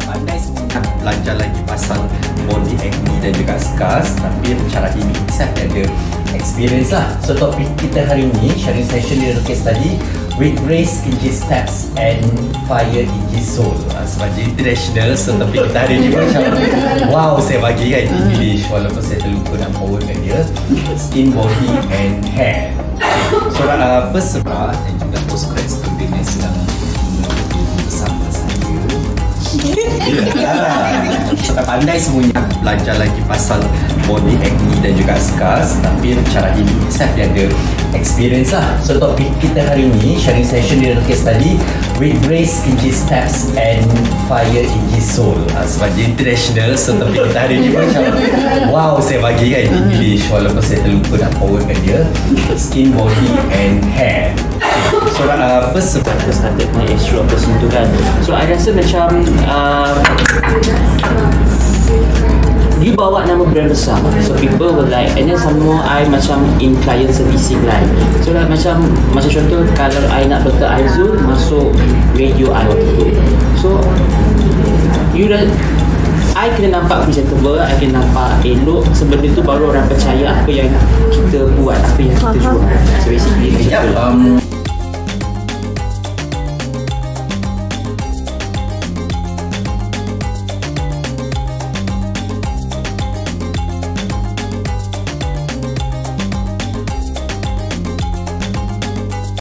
Pandai semua belajar lagi pasal body acne dan juga scars, tapi cara ini saya ada experience lah. So topik kita hari ini sharing session di case study with grace in his steps and fire in his soul. Sebab dia international, so topik kita hari ini macam wow, saya bagi kan English walaupun saya terlupa nak forwardkan dia. Skin, body and hair. So first sebab dan juga postgrad student yang sedang bersama saya. Kita pandai semuanya belajar lagi pasal body acne dan juga scars, tapi cara ini saya ada experience lah. So topik kita hari ini sharing session di case study with grace in his steps and fire in his soul. Sebab dia international, so topik kita hari ini macam wow, saya bagi kan English walaupun saya terlupa nak forwardkan dia. Skin, body and hair. So first sebab aku started my extra person tu kan. So I rasa macam dia bawa nama brand besar, so people will like, and then some more I macam in client servicing line. So like macam contoh kalau I nak betul Aizul masuk radio I waktu tu, so you dah I kena nampak presentable, I kena nampak elok. Sebelum itu baru orang percaya apa yang kita buat, apa yang kita jual. So basically